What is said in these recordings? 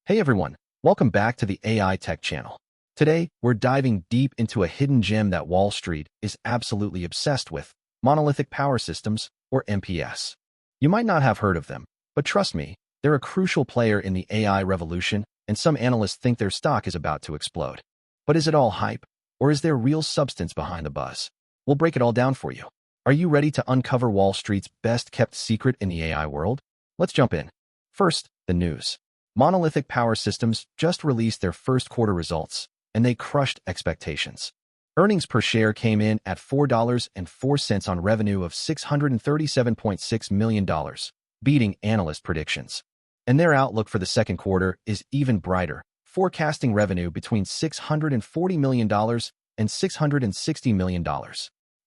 Hey everyone, welcome back to the AI Tech channel. Today, we're diving deep into a hidden gem that Wall Street is absolutely obsessed with, Monolithic Power Systems, or MPS. You might not have heard of them, but trust me, they're a crucial player in the AI revolution, and some analysts think their stock is about to explode. But is it all hype, or is there real substance behind the buzz? We'll break it all down for you. Are you ready to uncover Wall Street's best-kept secret in the AI world? Let's jump in. First, the news. Monolithic Power Systems just released their first quarter results, and they crushed expectations. Earnings per share came in at $4.04 on revenue of $637.6 million, beating analyst predictions. And their outlook for the second quarter is even brighter, forecasting revenue between $640 million and $660 million.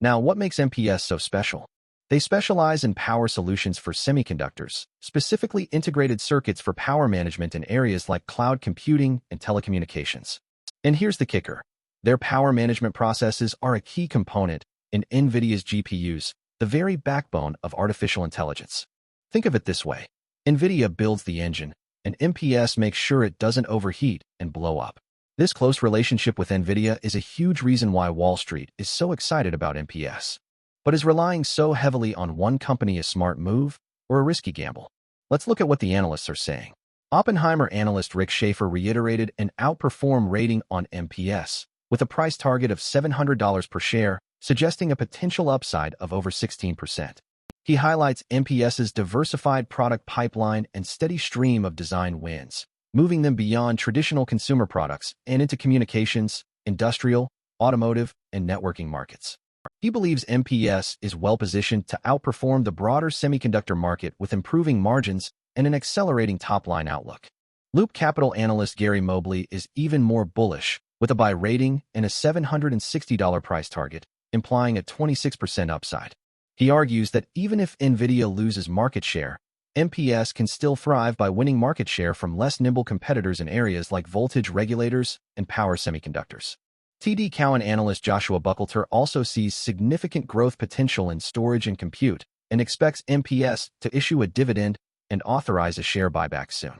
Now, what makes MPS so special? They specialize in power solutions for semiconductors, specifically integrated circuits for power management in areas like cloud computing and telecommunications. And here's the kicker. Their power management processes are a key component in Nvidia's GPUs, the very backbone of artificial intelligence. Think of it this way. Nvidia builds the engine, and MPS makes sure it doesn't overheat and blow up. This close relationship with Nvidia is a huge reason why Wall Street is so excited about MPS. But is relying so heavily on one company a smart move or a risky gamble? Let's look at what the analysts are saying. Oppenheimer analyst Rick Schaefer reiterated an outperform rating on MPS, with a price target of $700 per share, suggesting a potential upside of over 16%. He highlights MPS's diversified product pipeline and steady stream of design wins, moving them beyond traditional consumer products and into communications, industrial, automotive, and networking markets. He believes MPS is well-positioned to outperform the broader semiconductor market with improving margins and an accelerating top-line outlook. Loop Capital analyst Gary Mobley is even more bullish, with a buy rating and a $760 price target, implying a 26% upside. He argues that even if Nvidia loses market share, MPS can still thrive by winning market share from less nimble competitors in areas like voltage regulators and power semiconductors. TD Cowen analyst Joshua Buchalter also sees significant growth potential in storage and compute and expects MPS to issue a dividend and authorize a share buyback soon.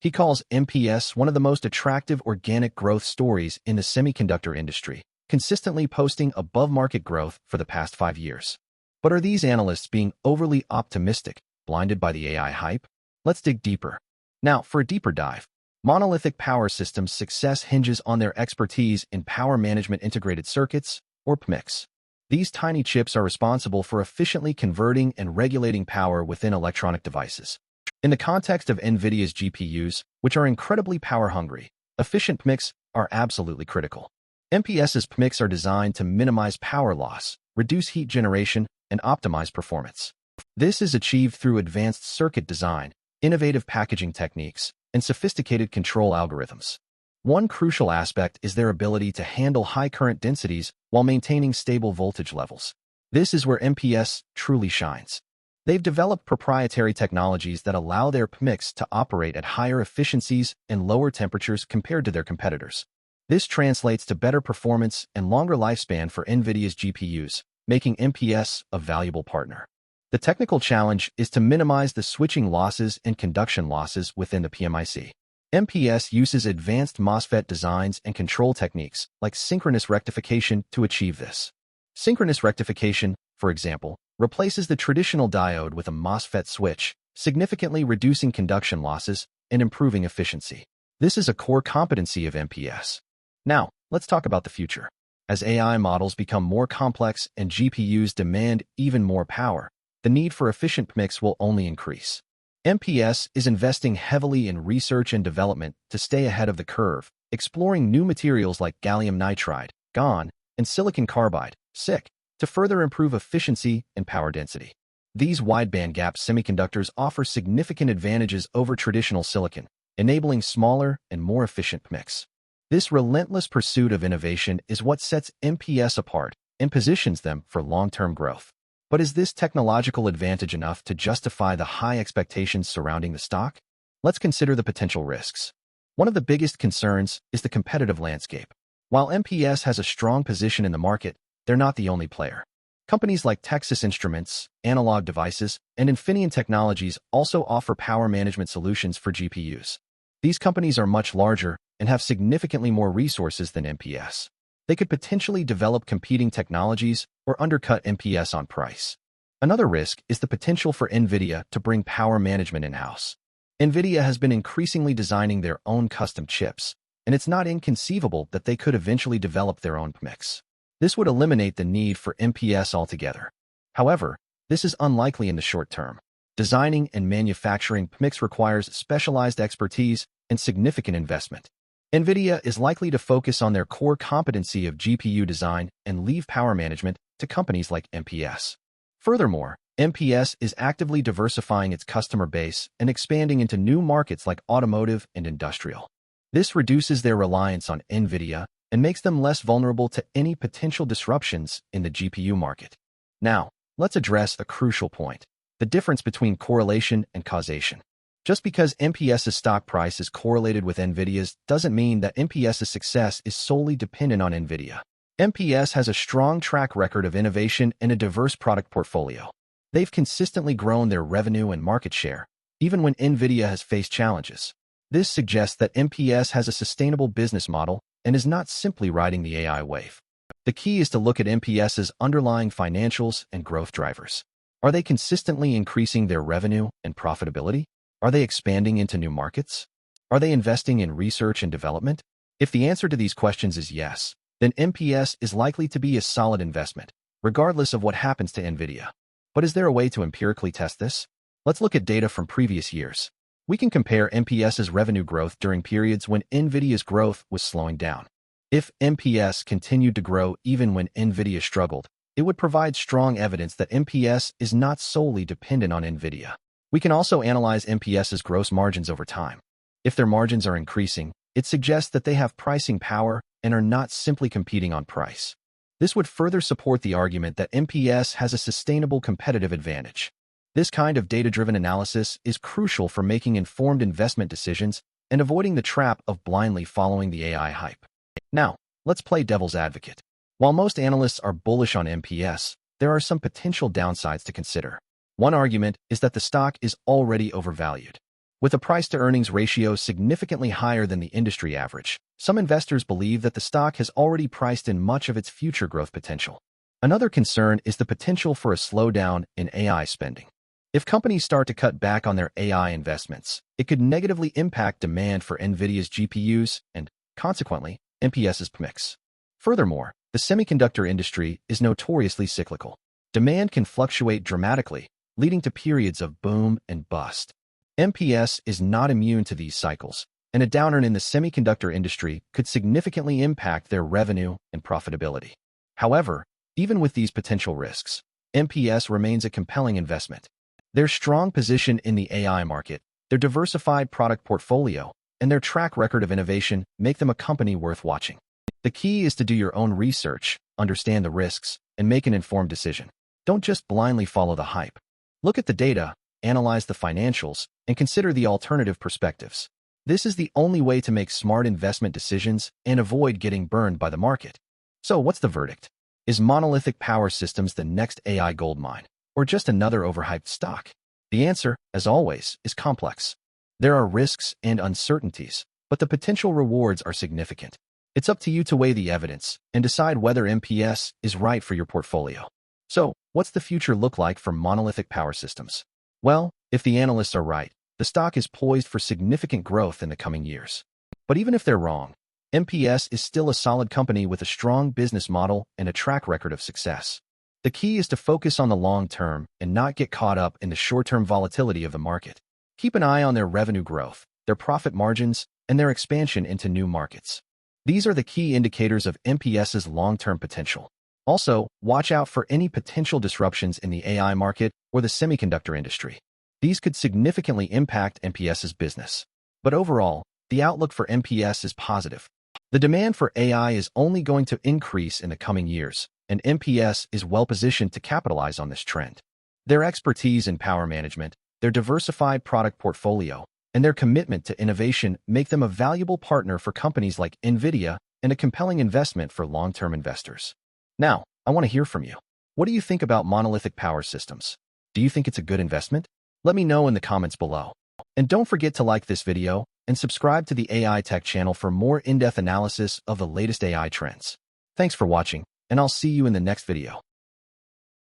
He calls MPS one of the most attractive organic growth stories in the semiconductor industry, consistently posting above-market growth for the past 5 years. But are these analysts being overly optimistic, blinded by the AI hype? Let's dig deeper. Now, for a deeper dive. Monolithic Power Systems' success hinges on their expertise in power management integrated circuits, or PMICs. These tiny chips are responsible for efficiently converting and regulating power within electronic devices. In the context of Nvidia's GPUs, which are incredibly power-hungry, efficient PMICs are absolutely critical. MPS's PMICs are designed to minimize power loss, reduce heat generation, and optimize performance. This is achieved through advanced circuit design, innovative packaging techniques, and sophisticated control algorithms. One crucial aspect is their ability to handle high current densities while maintaining stable voltage levels. This is where MPS truly shines. They've developed proprietary technologies that allow their PMICs to operate at higher efficiencies and lower temperatures compared to their competitors. This translates to better performance and longer lifespan for Nvidia's GPUs, making MPS a valuable partner. The technical challenge is to minimize the switching losses and conduction losses within the PMIC. MPS uses advanced MOSFET designs and control techniques like synchronous rectification to achieve this. Synchronous rectification, for example, replaces the traditional diode with a MOSFET switch, significantly reducing conduction losses and improving efficiency. This is a core competency of MPS. Now, let's talk about the future. As AI models become more complex and GPUs demand even more power, the need for efficient PMICs will only increase. MPS is investing heavily in research and development to stay ahead of the curve, exploring new materials like gallium nitride, GaN, and silicon carbide, SiC, to further improve efficiency and power density. These wide-bandgap semiconductors offer significant advantages over traditional silicon, enabling smaller and more efficient PMICs. This relentless pursuit of innovation is what sets MPS apart and positions them for long-term growth. But is this technological advantage enough to justify the high expectations surrounding the stock? Let's consider the potential risks. One of the biggest concerns is the competitive landscape. While MPS has a strong position in the market, they're not the only player. Companies like Texas Instruments, Analog Devices, and Infineon Technologies also offer power management solutions for GPUs. These companies are much larger and have significantly more resources than MPS. They could potentially develop competing technologies or undercut MPS on price. Another risk is the potential for Nvidia to bring power management in-house. Nvidia has been increasingly designing their own custom chips, and it's not inconceivable that they could eventually develop their own PMICs. This would eliminate the need for MPS altogether. However, this is unlikely in the short term. Designing and manufacturing PMICs requires specialized expertise and significant investment. Nvidia is likely to focus on their core competency of GPU design and leave power management to companies like MPS. Furthermore, MPS is actively diversifying its customer base and expanding into new markets like automotive and industrial. This reduces their reliance on Nvidia and makes them less vulnerable to any potential disruptions in the GPU market. Now, let's address a crucial point: the difference between correlation and causation. Just because MPS's stock price is correlated with Nvidia's doesn't mean that MPS's success is solely dependent on Nvidia. MPS has a strong track record of innovation and a diverse product portfolio. They've consistently grown their revenue and market share, even when Nvidia has faced challenges. This suggests that MPS has a sustainable business model and is not simply riding the AI wave. The key is to look at MPS's underlying financials and growth drivers. Are they consistently increasing their revenue and profitability? Are they expanding into new markets? Are they investing in research and development? If the answer to these questions is yes, then MPS is likely to be a solid investment, regardless of what happens to Nvidia. But is there a way to empirically test this? Let's look at data from previous years. We can compare MPS's revenue growth during periods when Nvidia's growth was slowing down. If MPS continued to grow even when Nvidia struggled, it would provide strong evidence that MPS is not solely dependent on Nvidia. We can also analyze MPS's gross margins over time. If their margins are increasing, it suggests that they have pricing power and are not simply competing on price. This would further support the argument that MPS has a sustainable competitive advantage. This kind of data-driven analysis is crucial for making informed investment decisions and avoiding the trap of blindly following the AI hype. Now, let's play devil's advocate. While most analysts are bullish on MPS, there are some potential downsides to consider. One argument is that the stock is already overvalued. With a price-to-earnings ratio significantly higher than the industry average, some investors believe that the stock has already priced in much of its future growth potential. Another concern is the potential for a slowdown in AI spending. If companies start to cut back on their AI investments, it could negatively impact demand for Nvidia's GPUs and, consequently, MPS's PMICs. Furthermore, the semiconductor industry is notoriously cyclical. Demand can fluctuate dramatically, leading to periods of boom and bust. MPS is not immune to these cycles, and a downturn in the semiconductor industry could significantly impact their revenue and profitability. However, even with these potential risks, MPS remains a compelling investment. Their strong position in the AI market, their diversified product portfolio, and their track record of innovation make them a company worth watching. The key is to do your own research, understand the risks, and make an informed decision. Don't just blindly follow the hype. Look at the data, analyze the financials, and consider the alternative perspectives. This is the only way to make smart investment decisions and avoid getting burned by the market. So what's the verdict? Is Monolithic Power Systems the next AI goldmine, or just another overhyped stock? The answer, as always, is complex. There are risks and uncertainties, but the potential rewards are significant. It's up to you to weigh the evidence and decide whether MPS is right for your portfolio. So, what's the future look like for Monolithic Power Systems? Well, if the analysts are right, the stock is poised for significant growth in the coming years. But even if they're wrong, MPS is still a solid company with a strong business model and a track record of success. The key is to focus on the long term and not get caught up in the short-term volatility of the market. Keep an eye on their revenue growth, their profit margins, and their expansion into new markets. These are the key indicators of MPS's long-term potential. Also, watch out for any potential disruptions in the AI market or the semiconductor industry. These could significantly impact MPS's business. But overall, the outlook for MPS is positive. The demand for AI is only going to increase in the coming years, and MPS is well-positioned to capitalize on this trend. Their expertise in power management, their diversified product portfolio, and their commitment to innovation make them a valuable partner for companies like Nvidia and a compelling investment for long-term investors. Now, I want to hear from you. What do you think about Monolithic Power Systems? Do you think it's a good investment? Let me know in the comments below. And don't forget to like this video and subscribe to the AI Tech channel for more in-depth analysis of the latest AI trends. Thanks for watching, and I'll see you in the next video.